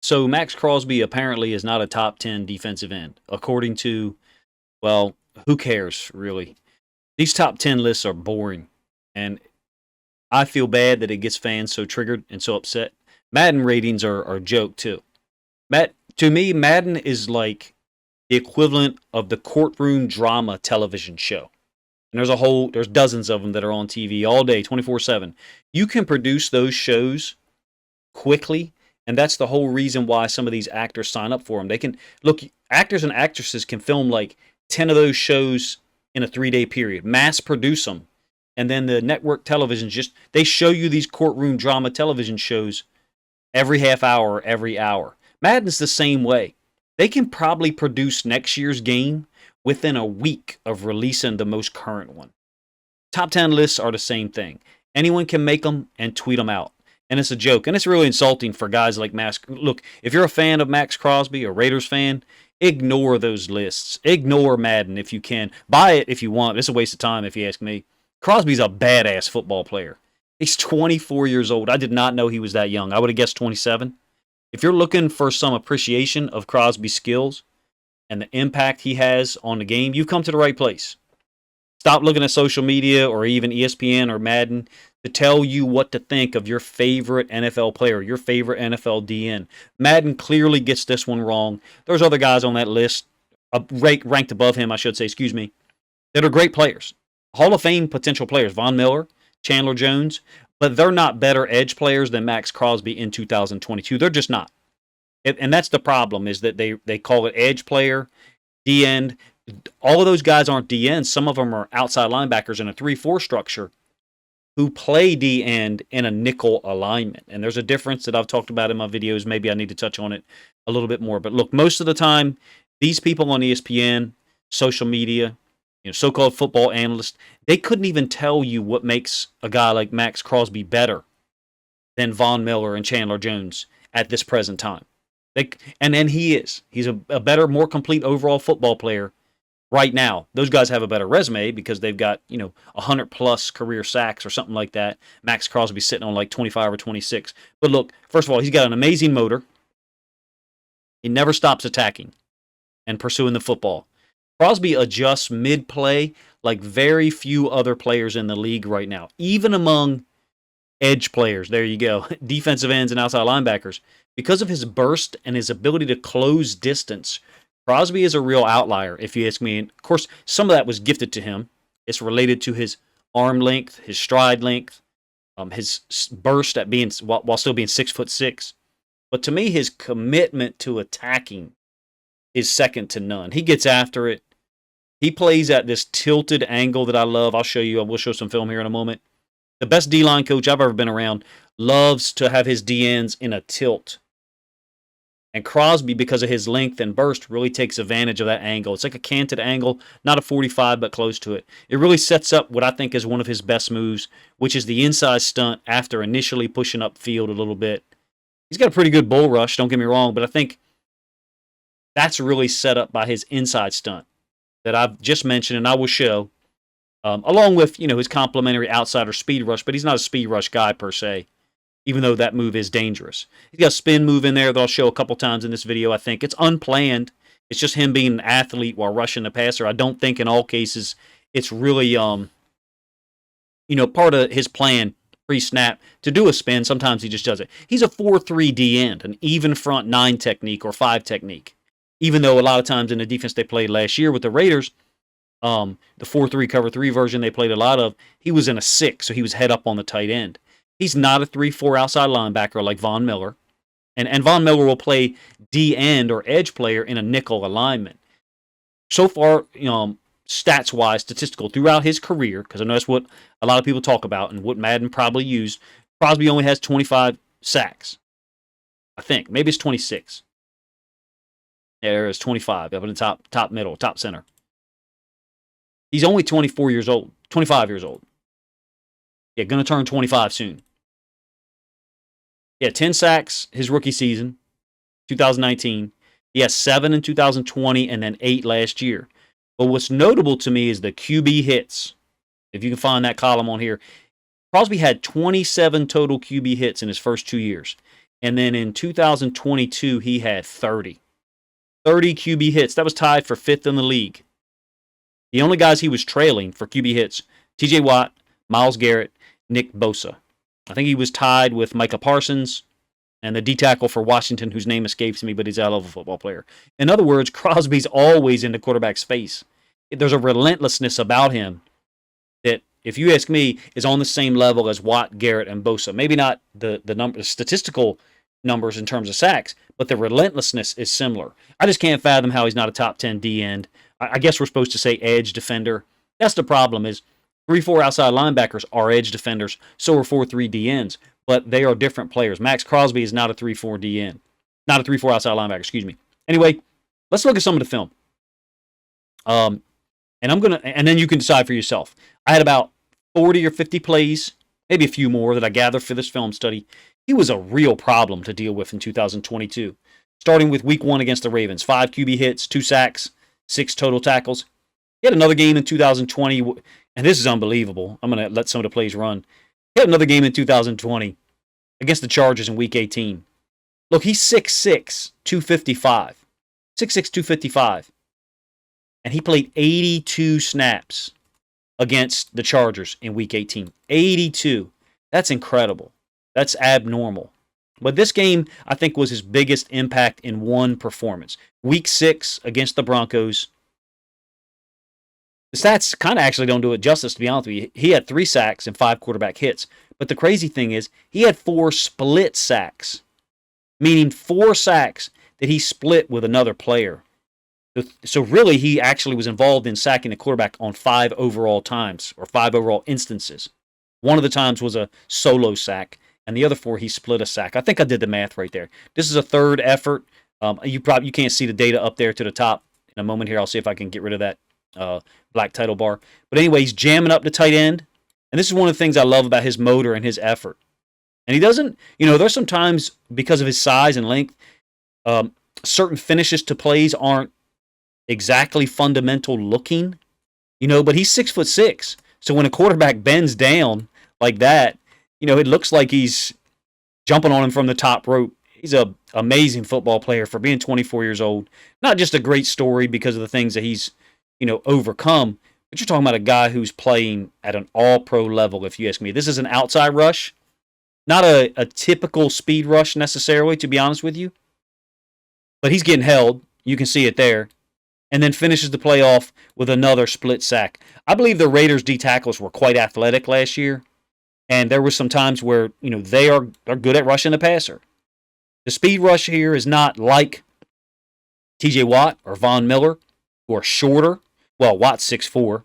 So Maxx Crosby apparently is not a top 10 defensive end, according to, well, who cares, really? These top 10 lists are boring, and I feel bad that it gets fans so triggered and so upset. Madden ratings are a joke, too. To me, Madden is like the equivalent of the courtroom drama television show. And there's dozens of them that are on TV all day, 24/7. You can produce those shows quickly, and that's the whole reason why some of these actors sign up for them. They can look, actors and actresses can film like 10 of those shows in a 3-day period, mass produce them, and then the network television they show you these courtroom drama television shows every half hour, every hour. Madden's the same way. They can probably produce next year's game within a week of releasing the most current one. Top 10 lists are the same thing. Anyone can make them and tweet them out. And it's a joke. And it's really insulting for guys like Maxx. Look, if you're a fan of Maxx Crosby, a Raiders fan, ignore those lists. Ignore Madden if you can. Buy it if you want. It's a waste of time if you ask me. Crosby's a badass football player. He's 24 years old. I did not know he was that young. I would have guessed 27. If you're looking for some appreciation of Crosby's skills and the impact he has on the game, you've come to the right place. Stop looking at social media or even ESPN or Madden to tell you what to think of your favorite NFL player, your favorite NFL DN. Madden clearly gets this one wrong. There's other guys on that list, ranked above him, I should say, excuse me, that are great players. Hall of Fame potential players, Von Miller, Chandler Jones, but they're not better edge players than Maxx Crosby in 2022. They're just not. And that's the problem, is that they call it edge player, D-end. All of those guys aren't D-ends. Some of them are outside linebackers in a 3-4 structure who play D-end in a nickel alignment. And there's a difference that I've talked about in my videos. Maybe I need to touch on it a little bit more. But look, most of the time, these people on ESPN, social media, so-called football analysts, they couldn't even tell you what makes a guy like Maxx Crosby better than Von Miller and Chandler Jones at this present time. And then he is. He's a better, more complete overall football player right now. Those guys have a better resume because they've got, 100-plus career sacks or something like that. Maxx Crosby sitting on like 25 or 26. But look, first of all, he's got an amazing motor. He never stops attacking and pursuing the football. Crosby adjusts mid-play like very few other players in the league right now, even among edge players. There you go. Defensive ends and outside linebackers. Because of his burst and his ability to close distance, Crosby is a real outlier, if you ask me. And of course, some of that was gifted to him. It's related to his arm length, his stride length, his burst at being while still being 6'6". But to me, his commitment to attacking is second to none. He gets after it. He plays at this tilted angle that I love. I'll show you. I will show some film here in a moment. The best D-line coach I've ever been around loves to have his D-ends in a tilt. And Crosby, because of his length and burst, really takes advantage of that angle. It's like a canted angle, not a 45, but close to it. It really sets up what I think is one of his best moves, which is the inside stunt after initially pushing upfield a little bit. He's got a pretty good bull rush, don't get me wrong, but I think that's really set up by his inside stunt that I've just mentioned, and I will show, along with his complementary outside or speed rush, but he's not a speed rush guy per se, even though that move is dangerous. He's got a spin move in there that I'll show a couple times in this video, I think. It's unplanned. It's just him being an athlete while rushing the passer. I don't think in all cases it's really, part of his plan pre-snap to do a spin. Sometimes he just does it. He's a 4-3 D-end, an even front 9 technique or 5 technique. Even though a lot of times in the defense they played last year with the Raiders, the 4-3 cover 3 version they played a lot of, he was in a 6, so he was head up on the tight end. He's not a 3-4 outside linebacker like Von Miller. And Von Miller will play D-end or edge player in a nickel alignment. So far, stats-wise, statistical, throughout his career, because I know that's what a lot of people talk about and what Madden probably used, Crosby only has 25 sacks. I think. Maybe it's 26. There is 25 up in the top middle, top center. He's only 24 years old, 25 years old. Yeah, going to turn 25 soon. Yeah, 10 sacks his rookie season, 2019. He has 7 in 2020 and then 8 last year. But what's notable to me is the QB hits. If you can find that column on here. Crosby had 27 total QB hits in his first 2 years. And then in 2022, he had 30. 30 QB hits. That was tied for 5th in the league. The only guys he was trailing for QB hits, TJ Watt, Myles Garrett, Nick Bosa. I think he was tied with Micah Parsons and the D-tackle for Washington, whose name escapes me, but he's a hell of a football player. In other words, Crosby's always in the quarterback's face. There's a relentlessness about him that, if you ask me, is on the same level as Watt, Garrett, and Bosa. Maybe not the statistical numbers in terms of sacks, but the relentlessness is similar. I just can't fathom how he's not a top 10 D end. I guess we're supposed to say edge defender. That's the problem is 3-4 outside linebackers are edge defenders, so are 4-3 D ends, but they are different players. Maxx Crosby is not a 3-4 D end. Not a 3-4 outside linebacker, excuse me. Anyway, let's look at some of the film. And then you can decide for yourself. I had about 40 or 50 plays, maybe a few more that I gathered for this film study. He was a real problem to deal with in 2022. Starting with week 1 against the Ravens. 5 QB hits, 2 sacks, 6 total tackles. He had another game in 2020, and this is unbelievable. I'm going to let some of the plays run. He had another game in 2020 against the Chargers in week 18. Look, he's 6'6", 255. 6'6", 255. And he played 82 snaps against the Chargers in week 18. 82. That's incredible. That's abnormal. But this game, I think, was his biggest impact in one performance. Week 6 against the Broncos. The stats kind of actually don't do it justice, to be honest with you. He had 3 sacks and 5 quarterback hits. But the crazy thing is, he had 4 split sacks, meaning 4 sacks that he split with another player. So really, he actually was involved in sacking the quarterback on 5 overall times, or 5 overall instances. One of the times was a solo sack, and the other 4 he split a sack. I think I did the math right there. This is a third effort. You can't see the data up there to the top. In a moment here, I'll see if I can get rid of that black title bar. But anyway, he's jamming up the tight end, and this is one of the things I love about his motor and his effort. And he doesn't, there's sometimes, because of his size and length, certain finishes to plays aren't exactly fundamental looking, but he's 6'6". So when a quarterback bends down like that, it looks like he's jumping on him from the top rope. He's an amazing football player for being 24 years old. Not just a great story because of the things that he's, overcome, but you're talking about a guy who's playing at an all-pro level, if you ask me. This is an outside rush, not a typical speed rush necessarily, to be honest with you. But he's getting held. You can see it there. And then finishes the play off with another split sack. I believe the Raiders' D-tackles were quite athletic last year. And there were some times where, they are good at rushing the passer. The speed rush here is not like TJ Watt or Von Miller, who are shorter. Well, Watt's 6'4".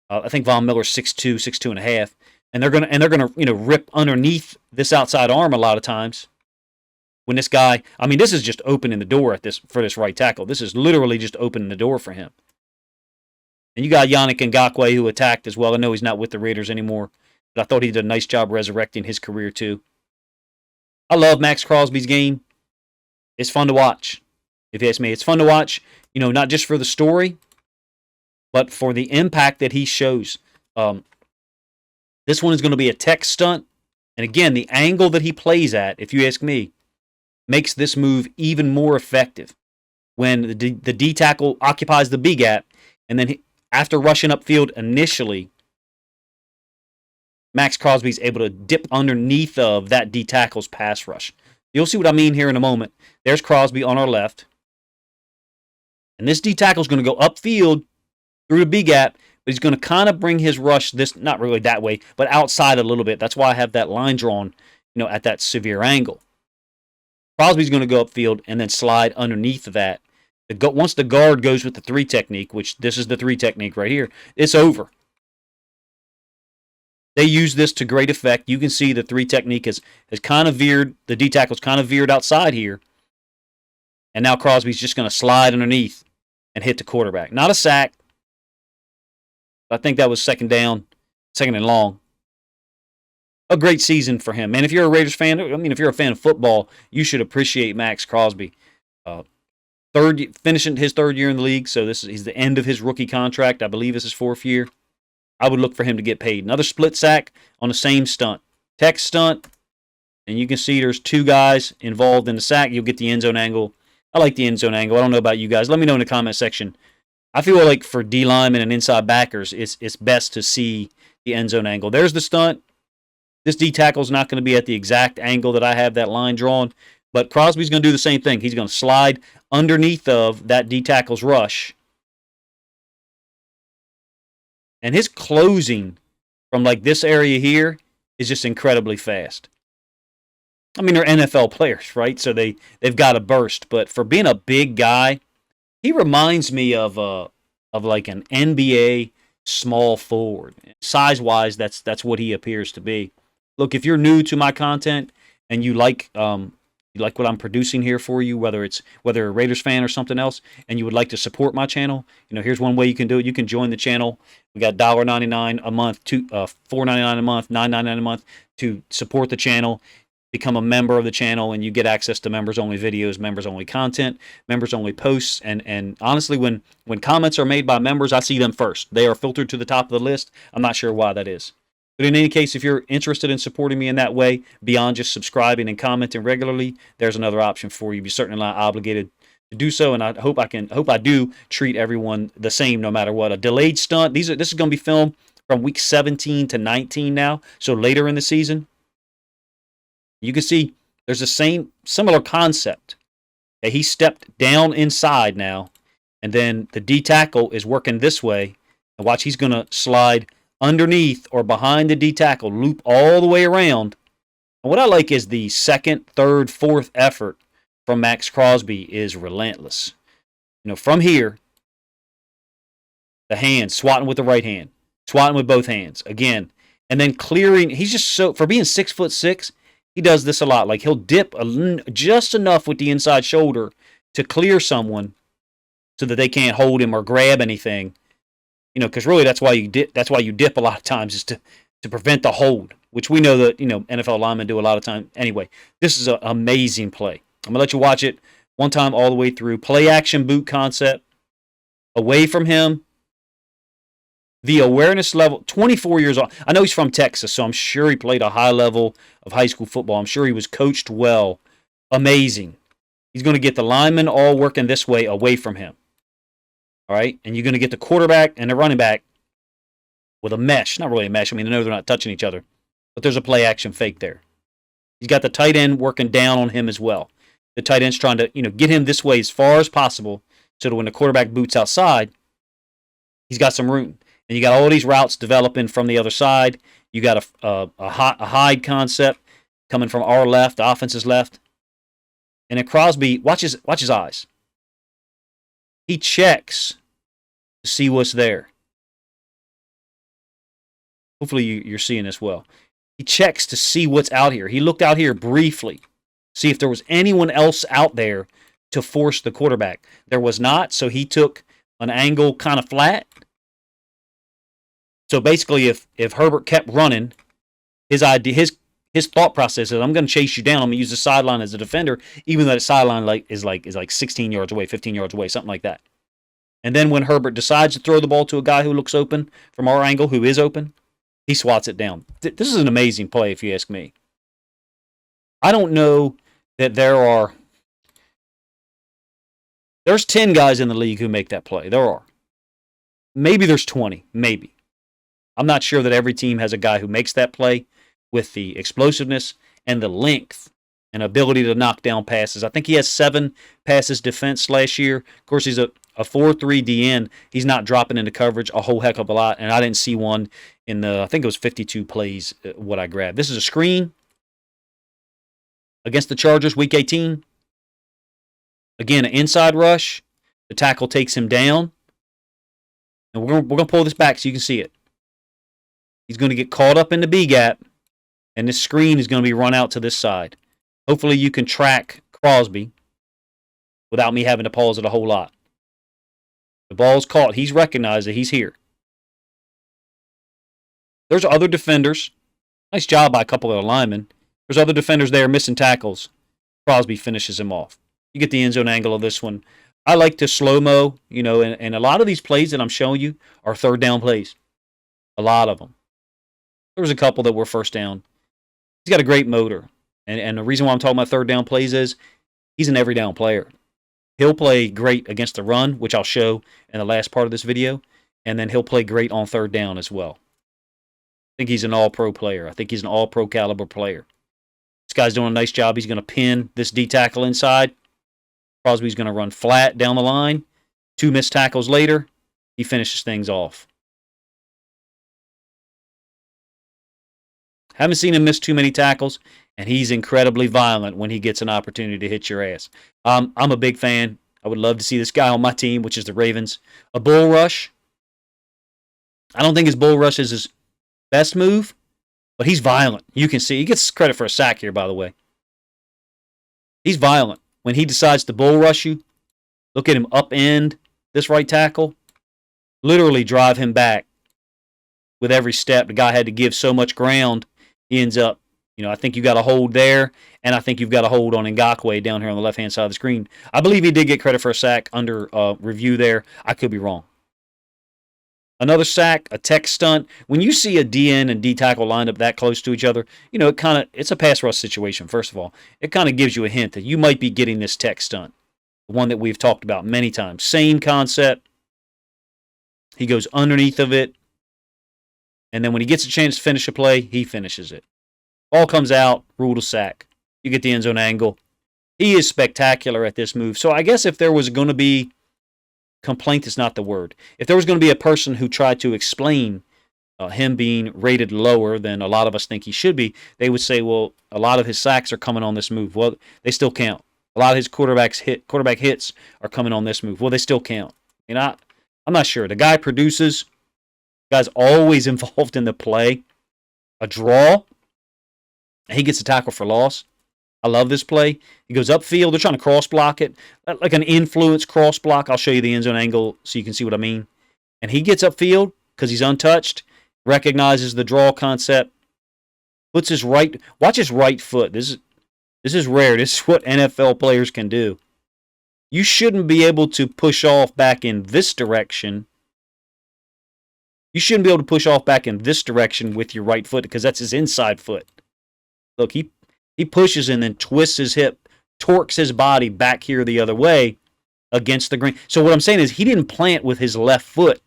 I think Von Miller's 6'2", 6'2.5". And they're gonna rip underneath this outside arm a lot of times. When this guy, this is just opening the door for this right tackle. This is literally just opening the door for him. And you got Yannick Ngakoue, who attacked as well. I know he's not with the Raiders anymore, but I thought he did a nice job resurrecting his career too. I love Maxx Crosby's game. It's fun to watch. If you ask me, it's fun to watch, not just for the story, but for the impact that he shows. This one is going to be a tech stunt. And again, the angle that he plays at, if you ask me, makes this move even more effective. When the D tackle occupies the B gap, and then after rushing upfield initially, Maxx Crosby's able to dip underneath of that D tackle's pass rush. You'll see what I mean here in a moment. There's Crosby on our left. And this D tackle is going to go upfield through the B gap, but he's going to kind of bring his rush not really that way, but outside a little bit. That's why I have that line drawn, at that severe angle. Crosby's going to go upfield and then slide underneath of that. Once the guard goes with the 3 technique, which this is the 3 technique right here, it's over. They use this to great effect. You can see the 3 technique has kind of veered, the D tackle's kind of veered outside here. And now Crosby's just going to slide underneath and hit the quarterback. Not a sack. I think that was second and long. A great season for him. And if you're a Raiders fan, if you're a fan of football, you should appreciate Maxx Crosby. Finishing his 3rd year in the league, so he's the end of his rookie contract. I believe this is 4th year. I would look for him to get paid. Another split sack on the same stunt. Tech stunt. And you can see there's two guys involved in the sack. You'll get the end zone angle. I like the end zone angle. I don't know about you guys. Let me know in the comment section. I feel like for D linemen and inside backers, it's best to see the end zone angle. There's the stunt. This D tackle is not going to be at the exact angle that I have that line drawn, but Crosby's going to do the same thing. He's going to slide underneath of that D tackle's rush. And his closing from like this area here is just incredibly fast. I mean, they're NFL players, right? So they've got a burst. But for being a big guy, he reminds me of like an NBA small forward. Size-wise, that's what he appears to be. Look, if you're new to my content and you like what I'm producing here for you, whether a Raiders fan or something else, and you would like to support my channel, here's one way you can do it. You can join the channel. We got $1.99 a month, $4.99 a month, $9.99 a month to support the channel. Become a member of the channel, and you get access to members-only videos, members-only content, members-only posts. And honestly, when comments are made by members, I see them first. They are filtered to the top of the list. I'm not sure why that is. But in any case, if you're interested in supporting me in that way, beyond just subscribing and commenting regularly, there's another option for you. You're certainly not obligated to do so, and I hope I do treat everyone the same no matter what. A delayed stunt. This is going to be filmed from week 17 to 19 now, so later in the season. You can see there's the similar concept. Okay, he stepped down inside now, and then the D tackle is working this way. And watch, he's going to slide underneath or behind the D tackle, loop all the way around. And what I like is the second, third, fourth effort from Maxx Crosby is relentless. From here, the hand, swatting with the right hand, swatting with both hands again, and then clearing. He's just for being 6'6". He does this a lot. Like he'll dip just enough with the inside shoulder to clear someone so that they can't hold him or grab anything. Because really that's why you dip a lot of times, is to prevent the hold, which we know that NFL linemen do a lot of time. Anyway, this is an amazing play. I'm gonna let you watch it one time all the way through. Play action boot concept, away from him. The awareness level, 24 years old. I know he's from Texas, so I'm sure he played a high level of high school football. I'm sure he was coached well. Amazing. He's going to get the linemen all working this way away from him. All right? And you're going to get the quarterback and the running back with a mesh. Not really a mesh. I mean, I know they're not touching each other. But there's a play action fake there. He's got the tight end working down on him as well. The tight end's trying to, get him this way as far as possible so that when the quarterback boots outside, he's got some room. And you got all these routes developing from the other side. You got a hide concept coming from our left, the offense's left. And then Crosby, watch his eyes. He checks to see what's there. Hopefully you're seeing this well. He checks to see what's out here. He looked out here briefly, see if there was anyone else out there to force the quarterback. There was not, so he took an angle kind of flat. So basically, if Herbert kept running, his thought process is, I'm going to chase you down. I'm going to use the sideline as a defender, even though the sideline is like 16 yards away, 15 yards away, something like that. And then when Herbert decides to throw the ball to a guy who looks open from our angle, who is open, he swats it down. This is an amazing play, if you ask me. I don't know that there's 10 guys in the league who make that play. There are. Maybe there's 20. Maybe. I'm not sure that every team has a guy who makes that play with the explosiveness and the length and ability to knock down passes. I think he has 7 passes defense last year. Of course, he's a 4-3 DN. He's not dropping into coverage a whole heck of a lot, and I didn't see one in I think it was 52 plays what I grabbed. This is a screen against the Chargers, Week 18. Again, an inside rush. The tackle takes him down. And we're going to pull this back so you can see it. He's going to get caught up in the B gap, and this screen is going to be run out to this side. Hopefully you can track Crosby without me having to pause it a whole lot. The ball's caught. He's recognized that he's here. There's other defenders. Nice job by a couple of the linemen. There's other defenders there missing tackles. Crosby finishes him off. You get the end zone angle of this one. I like to slow-mo, and a lot of these plays that I'm showing you are third down plays. A lot of them. There was a couple that were first down. He's got a great motor. And the reason why I'm talking about third down plays is he's an every down player. He'll play great against the run, which I'll show in the last part of this video, and then he'll play great on third down as well. I think he's an all-pro player. I think he's an all-pro caliber player. This guy's doing a nice job. He's going to pin this D tackle inside. Crosby's going to run flat down the line. 2 missed tackles later, he finishes things off. Haven't seen him miss too many tackles, and he's incredibly violent when he gets an opportunity to hit your ass. I'm a big fan. I would love to see this guy on my team, which is the Ravens. A bull rush. I don't think his bull rush is his best move, but he's violent. You can see. He gets credit for a sack here, by the way. He's violent. When he decides to bull rush you, look at him upend this right tackle. Literally drive him back with every step. The guy had to give so much ground. He ends up, I think you got a hold there, and I think you've got a hold on Ngakoue down here on the left-hand side of the screen. I believe he did get credit for a sack under review there. I could be wrong. Another sack, a tech stunt. When you see a DN and D tackle lined up that close to each other, it's a pass rush situation, first of all. It kind of gives you a hint that you might be getting this tech stunt, the one that we've talked about many times. Same concept. He goes underneath of it, and then when he gets a chance to finish a play, he finishes it. Ball comes out, ruled a sack. You get the end zone angle. He is spectacular at this move. So I guess if there was going to be, complaint is not the word. If there was going to be a person who tried to explain him being rated lower than a lot of us think he should be, they would say, well, a lot of his sacks are coming on this move. Well, they still count. A lot of his quarterback hits are coming on this move. Well, they still count. I'm not sure. The guy produces. The guy's always involved in the play. A draw. He gets a tackle for loss. I love this play. He goes upfield. They're trying to cross block it. Like an influence cross block. I'll show you the end zone angle so you can see what I mean. And he gets upfield because he's untouched. Recognizes the draw concept. Puts his right. Watch his right foot. This is rare. This is what NFL players can do. You shouldn't be able to push off back in this direction. You shouldn't be able to push off back in this direction with your right foot because that's his inside foot. Look, he pushes and then twists his hip, torques his body back here the other way against the green. So what I'm saying is he didn't plant with his left foot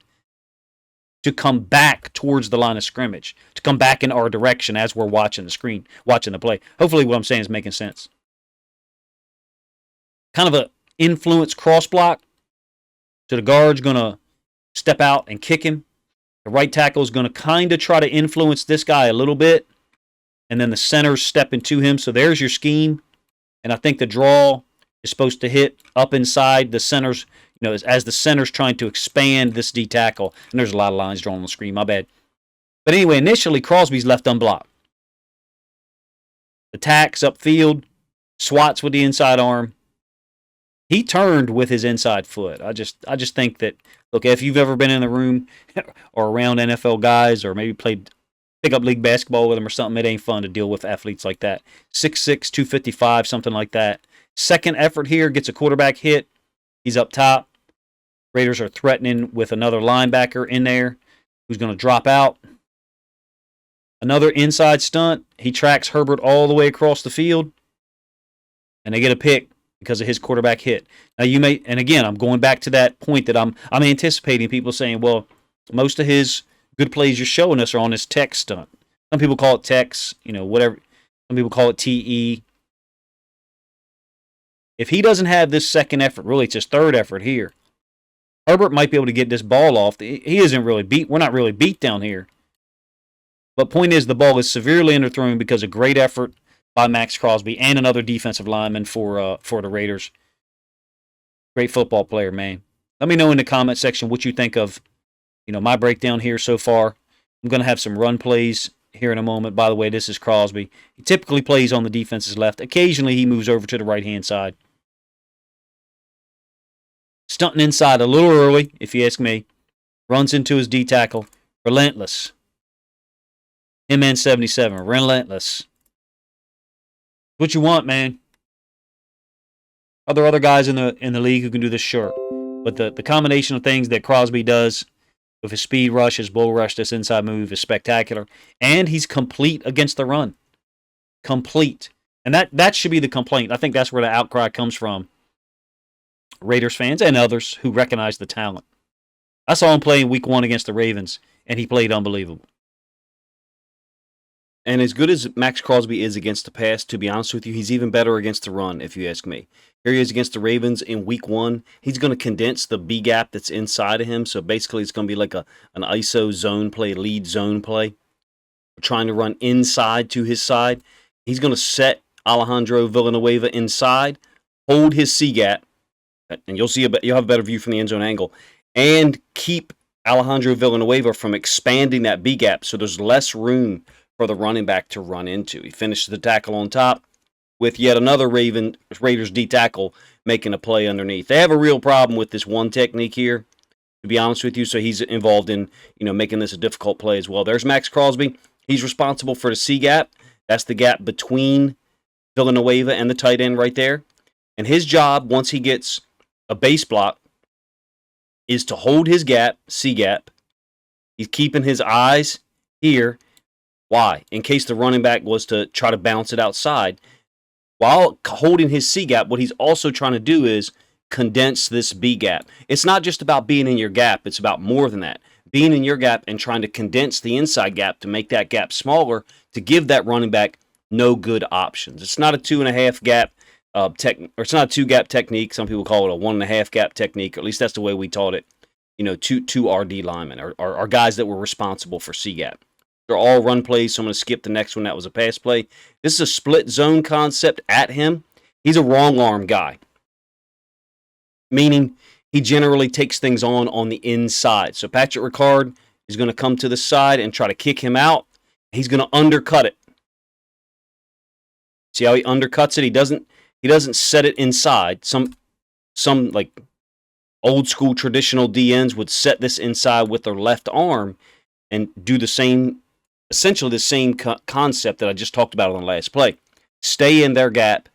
to come back towards the line of scrimmage, to come back in our direction as we're watching the screen, watching the play. Hopefully what I'm saying is making sense. Kind of a influence cross block. So the guard's going to step out and kick him. The right tackle is going to kind of try to influence this guy a little bit. And then the center's stepping to him. So there's your scheme. And I think the draw is supposed to hit up inside the center's, as the center's trying to expand this D tackle. And there's a lot of lines drawn on the screen. My bad. But anyway, initially, Crosby's left unblocked. Attacks upfield. Swats with the inside arm. He turned with his inside foot. I just think that, look, if you've ever been in the room or around NFL guys or maybe played pickup league basketball with them or something, it ain't fun to deal with athletes like that. 6'6", 255, something like that. Second effort here, gets a quarterback hit. He's up top. Raiders are threatening with another linebacker in there who's going to drop out. Another inside stunt. He tracks Herbert all the way across the field. And they get a pick because of his quarterback hit. Now you may, and again, I'm going back to that point that I'm anticipating people saying, well, most of his good plays you're showing us are on his tech stunt. Some people call it techs, whatever. Some people call it TE. If he doesn't have this second effort, really it's his third effort here, Herbert might be able to get this ball off. He isn't really beat. We're not really beat down here. But point is, the ball is severely underthrown because of great effort by Maxx Crosby and another defensive lineman for the Raiders. Great football player, man. Let me know in the comment section what you think of, my breakdown here so far. I'm going to have some run plays here in a moment. By the way, this is Crosby. He typically plays on the defense's left. Occasionally, he moves over to the right-hand side. Stunting inside a little early, if you ask me. Runs into his D tackle. Relentless. MN77. Relentless. What you want, man. Are there other guys in the league who can do this? Sure. But the combination of things that Crosby does with his speed rush, his bull rush, this inside move is spectacular. And he's complete against the run. Complete. And that should be the complaint. I think that's where the outcry comes from. Raiders fans and others who recognize the talent. I saw him play in week 1 against the Ravens, and he played unbelievable. And as good as Maxx Crosby is against the pass, to be honest with you, he's even better against the run, if you ask me. Here he is against the Ravens in week 1. He's going to condense the B gap that's inside of him. So basically, it's going to be like an ISO zone play, lead zone play. Trying to run inside to his side. He's going to set Alejandro Villanueva inside, hold his C gap, and you'll have a better view from the end zone angle, and keep Alejandro Villanueva from expanding that B gap so there's less room for the running back to run into. He finishes the tackle on top with yet another Raiders D tackle making a play underneath. They have a real problem with this one technique here, to be honest with you, so he's involved in making this a difficult play as well. There's Maxx Crosby. He's responsible for the C gap. That's the gap between Villanueva and the tight end right there. And his job, once he gets a base block, is to hold his gap, C gap. He's keeping his eyes here. Why? In case the running back was to try to bounce it outside. While holding his C gap, what he's also trying to do is condense this B gap. It's not just about being in your gap. It's about more than that. Being in your gap and trying to condense the inside gap to make that gap smaller to give that running back no good options. It's not a 2.5 gap or it's not a 2 gap technique. Some people call it a 1.5 gap technique. Or at least that's the way we taught it. Two RD linemen or guys that were responsible for C gap. They're all run plays, so I'm going to skip the next one. That was a pass play. This is a split zone concept at him. He's a wrong arm guy, meaning he generally takes things on the inside. So Patrick Ricard is going to come to the side and try to kick him out. He's going to undercut it. See how he undercuts it? He doesn't set it inside. Some like old school traditional DNs would set this inside with their left arm and do the same, essentially the same concept that I just talked about on the last play. Stay in their gap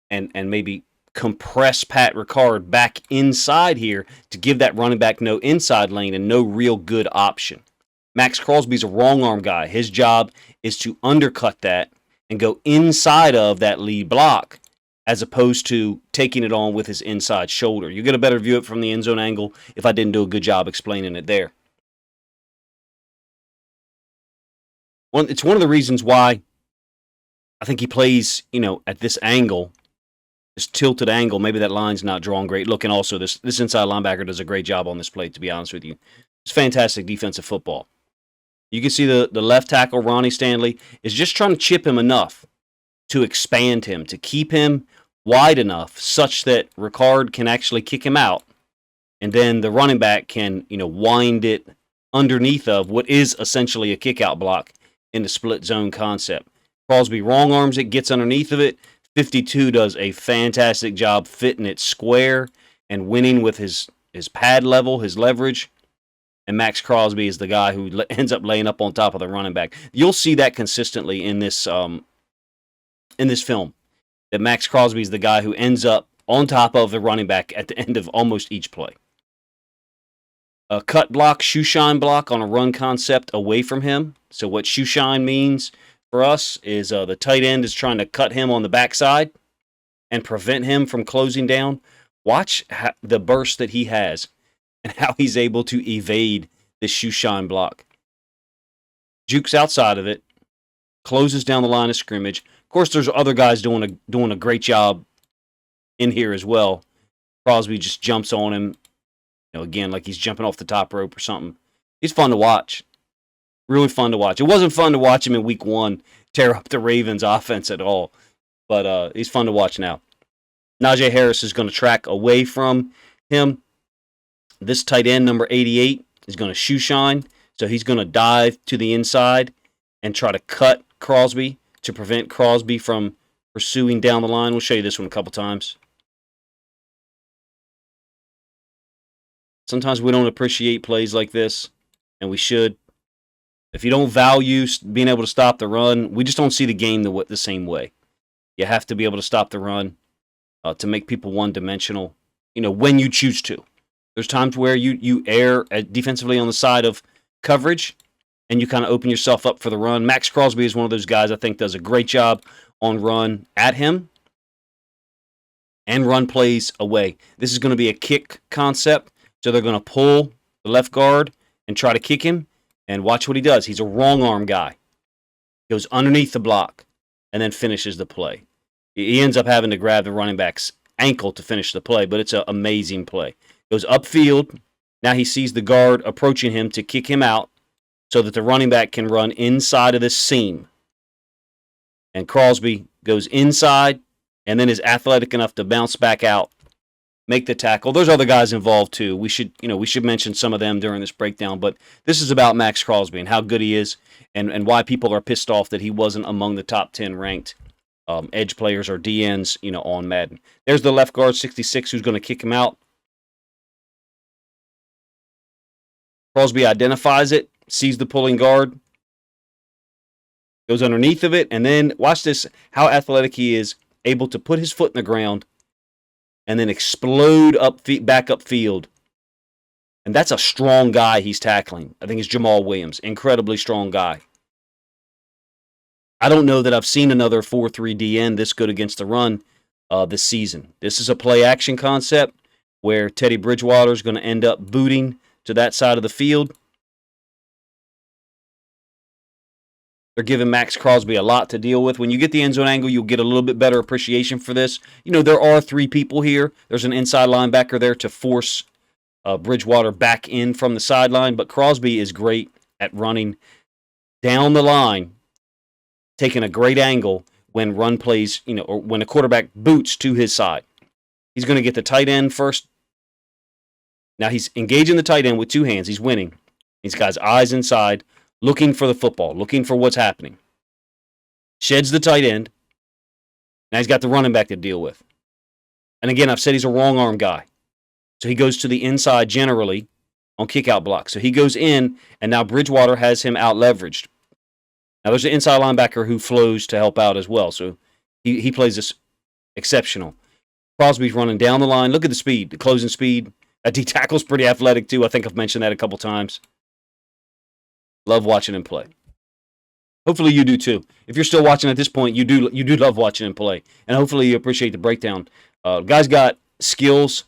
and maybe compress Pat Ricard back inside here to give that running back no inside lane and no real good option. Maxx Crosby's a wrong arm guy. His job is to undercut that and go inside of that lead block as opposed to taking it on with his inside shoulder. You get a better view of it from the end zone angle if I didn't do a good job explaining it there. It's one of the reasons why I think he plays, at this angle, this tilted angle. Maybe that line's not drawn great. Look, and also this inside linebacker does a great job on this play, to be honest with you. It's fantastic defensive football. You can see the left tackle, Ronnie Stanley, is just trying to chip him enough to expand him, to keep him wide enough such that Ricard can actually kick him out. And then the running back can, wind it underneath of what is essentially a kick-out block in the split zone concept. Crosby wrong arms it, gets underneath of it. 52 does a fantastic job fitting it square and winning with his pad level, his leverage. And Maxx Crosby is the guy who ends up laying up on top of the running back. You'll see that consistently in this film. That Maxx Crosby is the guy who ends up on top of the running back at the end of almost each play. A cut block, shoe shine block on a run concept away from him. So what shoe shine means for us is the tight end is trying to cut him on the backside and prevent him from closing down. Watch the burst that he has and how he's able to evade this shoe shine block. Jukes outside of it, closes down the line of scrimmage. Of course, there's other guys doing a great job in here as well. Crosby just jumps on him, again, like he's jumping off the top rope or something. He's fun to watch. Really fun to watch. It wasn't fun to watch him in week 1 tear up the Ravens offense at all, but he's fun to watch now. Najee Harris is going to track away from him. This tight end, number 88, is going to shoe shine, so he's going to dive to the inside and try to cut Crosby to prevent Crosby from pursuing down the line. We'll show you this one a couple times. Sometimes we don't appreciate plays like this, and we should. If you don't value being able to stop the run, we just don't see the game the same way. You have to be able to stop the run to make people one-dimensional, when you choose to. There's times where you err defensively on the side of coverage, and you kind of open yourself up for the run. Maxx Crosby is one of those guys I think does a great job on run at him and run plays away. This is going to be a kick concept. So they're going to pull the left guard and try to kick him. And watch what he does. He's a wrong arm guy. Goes underneath the block and then finishes the play. He ends up having to grab the running back's ankle to finish the play, but it's an amazing play. Goes upfield. Now he sees the guard approaching him to kick him out so that the running back can run inside of this seam. And Crosby goes inside and then is athletic enough to bounce back out, make the tackle. There's other guys involved too. We should mention some of them during this breakdown, but this is about Maxx Crosby and how good he is and why people are pissed off that he wasn't among the top 10 ranked edge players or DNs, on Madden. There's the left guard, 66, who's going to kick him out. Crosby identifies it, sees the pulling guard, goes underneath of it, and then watch this, how athletic he is, able to put his foot in the ground and then explode back upfield. And that's a strong guy he's tackling. I think it's Jamal Williams. Incredibly strong guy. I don't know that I've seen another 4-3 DN this good against the run this season. This is a play-action concept where Teddy Bridgewater is going to end up booting to that side of the field. They're giving Maxx Crosby a lot to deal with. When you get the end zone angle, you'll get a little bit better appreciation for this. There are three people here. There's an inside linebacker there to force Bridgewater back in from the sideline, but Crosby is great at running down the line, taking a great angle when run plays, or when a quarterback boots to his side. He's going to get the tight end first. Now he's engaging the tight end with two hands. He's winning. He's got his eyes inside, looking for the football, looking for what's happening. Sheds the tight end. Now he's got the running back to deal with. And again, I've said he's a wrong arm guy. So he goes to the inside generally on kickout blocks. So he goes in, and now Bridgewater has him out leveraged. Now there's an inside linebacker who flows to help out as well. So he plays this exceptional. Crosby's running down the line. Look at the speed, the closing speed. D tackle's pretty athletic too. I think I've mentioned that a couple times. Love watching him play. Hopefully you do too. If you're still watching at this point, you do love watching him play, and hopefully you appreciate the breakdown. Guy's got skills.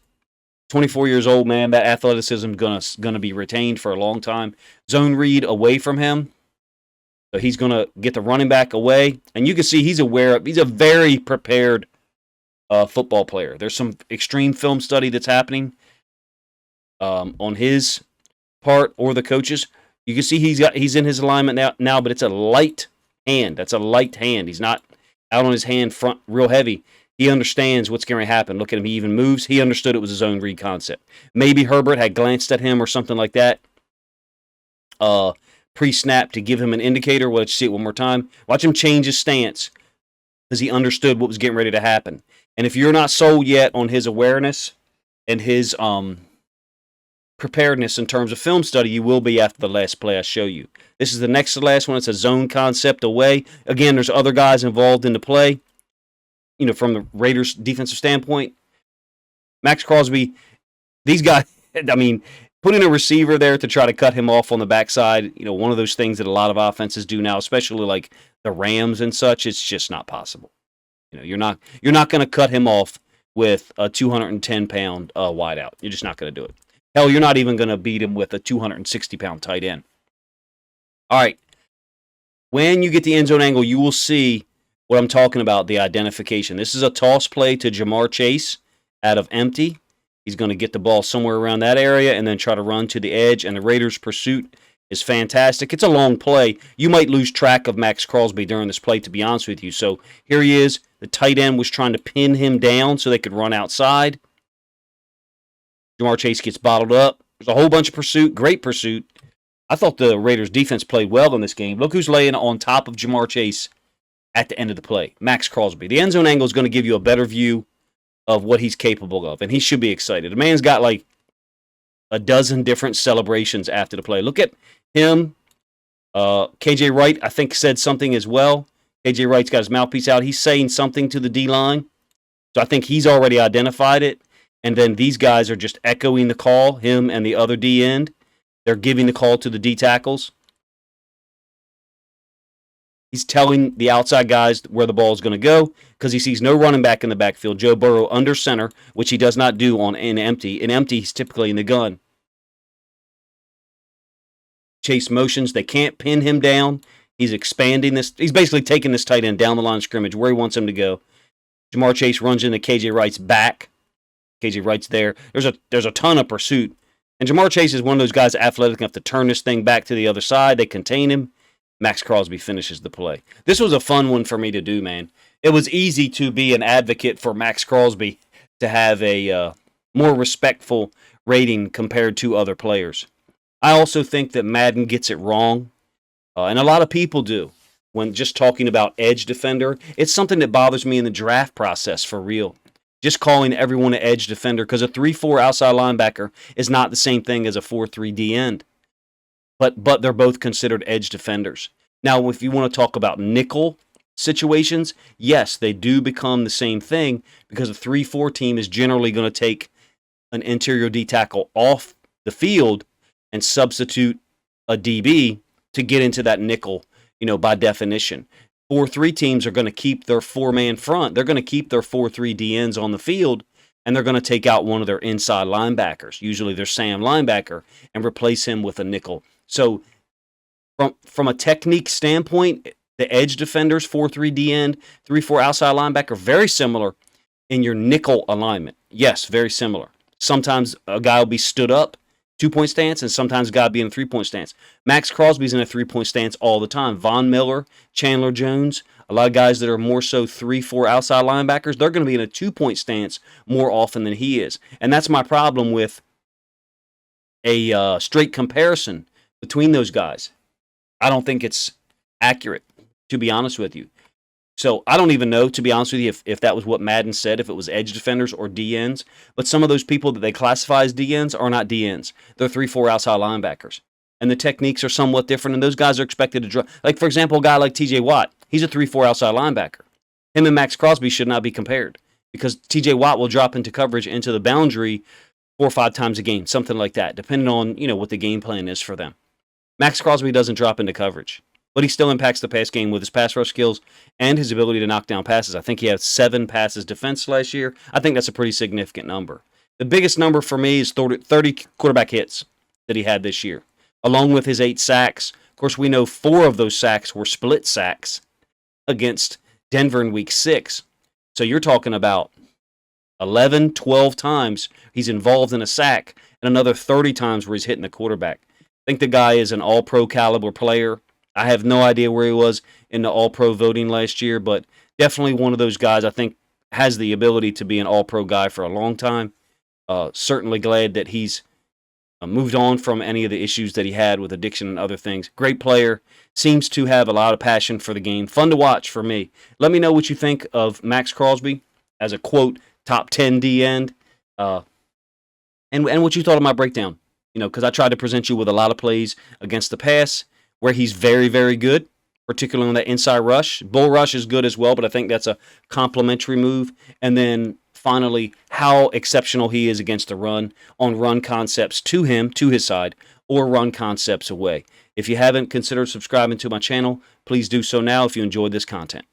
24 years old, man. That athleticism gonna be retained for a long time. Zone read away from him, so he's gonna get the running back away, and you can see he's aware of. He's a very prepared football player. There's some extreme film study that's happening on his part or the coaches. You can see he's in his alignment now, but it's a light hand. That's a light hand. He's not out on his hand front real heavy. He understands what's going to happen. Look at him. He even moves. He understood it was a zone read concept. Maybe Herbert had glanced at him or something like that pre-snap to give him an indicator. Well, let's see it one more time. Watch him change his stance because he understood what was getting ready to happen. And if you're not sold yet on his awareness and his preparedness in terms of film study, you will be after the last play I show you. This is the next to last one. It's a zone concept away. Again, there's other guys involved in the play. From the Raiders' defensive standpoint, Maxx Crosby, these guys, putting a receiver there to try to cut him off on the backside, one of those things that a lot of offenses do now, especially like the Rams and such, it's just not possible. You're not going to cut him off with a 210-pound wideout. You're just not going to do it. Hell, you're not even going to beat him with a 260-pound tight end. All right. When you get the end zone angle, you will see what I'm talking about, the identification. This is a toss play to Jamar Chase out of empty. He's going to get the ball somewhere around that area and then try to run to the edge, and the Raiders' pursuit is fantastic. It's a long play. You might lose track of Maxx Crosby during this play, to be honest with you. So here he is. The tight end was trying to pin him down so they could run outside. Jamar Chase gets bottled up. There's a whole bunch of pursuit. Great pursuit. I thought the Raiders' defense played well in this game. Look who's laying on top of Jamar Chase at the end of the play. Maxx Crosby. The end zone angle is going to give you a better view of what he's capable of, and he should be excited. The man's got like a dozen different celebrations after the play. Look at him. KJ Wright, I think, said something as well. KJ Wright's got his mouthpiece out. He's saying something to the D-line. So I think he's already identified it. And then these guys are just echoing the call, him and the other D end. They're giving the call to the D tackles. He's telling the outside guys where the ball is going to go because he sees no running back in the backfield. Joe Burrow under center, which he does not do on in empty. In empty, he's typically in the gun. Chase motions. They can't pin him down. He's expanding this. He's basically taking this tight end down the line of scrimmage where he wants him to go. Jamar Chase runs into KJ Wright's back. KJ Wright's there. There's a ton of pursuit. And Jamar Chase is one of those guys athletic enough to turn this thing back to the other side. They contain him. Maxx Crosby finishes the play. This was a fun one for me to do, man. It was easy to be an advocate for Maxx Crosby to have a more respectful rating compared to other players. I also think that Madden gets it wrong, and a lot of people do. When just talking about edge defender, it's something that bothers me in the draft process for real. Just calling everyone an edge defender because a 3-4 outside linebacker is not the same thing as a 4-3 D end. But they're both considered edge defenders. Now, if you want to talk about nickel situations, yes, they do become the same thing because a 3-4 team is generally going to take an interior D tackle off the field and substitute a DB to get into that nickel, by definition. 4-3 teams are going to keep their 4-man front. They're going to keep their 4-3 DNs on the field, and they're going to take out one of their inside linebackers, usually their Sam linebacker, and replace him with a nickel. So from a technique standpoint, the edge defenders, 4-3 D end, 3-4 outside linebacker, very similar in your nickel alignment. Yes, very similar. Sometimes a guy will be stood up, 2-point stance, and sometimes a guy will be in a 3-point stance. Maxx Crosby's in a 3-point stance all the time. Von Miller, Chandler Jones, a lot of guys that are more so 3-4 outside linebackers, they're going to be in a 2-point stance more often than he is. And that's my problem with a straight comparison between those guys. I don't think it's accurate, to be honest with you. So I don't even know, to be honest with you, if that was what Madden said, if it was edge defenders or DNs. But some of those people that they classify as DNs are not DNs. They're 3-4 outside linebackers. And the techniques are somewhat different, and those guys are expected to drop. Like, for example, a guy like TJ Watt, he's a 3-4 outside linebacker. Him and Maxx Crosby should not be compared because TJ Watt will drop into coverage into the boundary 4 or 5 times a game, something like that, depending on, what the game plan is for them. Maxx Crosby doesn't drop into coverage, but he still impacts the pass game with his pass rush skills and his ability to knock down passes. I think he had 7 passes defense last year. I think that's a pretty significant number. The biggest number for me is 30 quarterback hits that he had this year, along with his 8 sacks. Of course, we know 4 of those sacks were split sacks against Denver in Week 6. So you're talking about 11, 12 times he's involved in a sack and another 30 times where he's hitting the quarterback. I think the guy is an all-pro caliber player. I have no idea where he was in the all-pro voting last year, but definitely one of those guys I think has the ability to be an all-pro guy for a long time. Certainly glad that he's moved on from any of the issues that he had with addiction and other things. Great player. Seems to have a lot of passion for the game. Fun to watch for me. Let me know what you think of Maxx Crosby as a, quote, top 10 D end. And what you thought of my breakdown. Because I tried to present you with a lot of plays against the pass where he's very, very good, particularly on that inside rush. Bull rush is good as well, but I think that's a complementary move. And then finally, how exceptional he is against the run on run concepts to him, to his side, or run concepts away. If you haven't considered subscribing to my channel, please do so now if you enjoyed this content.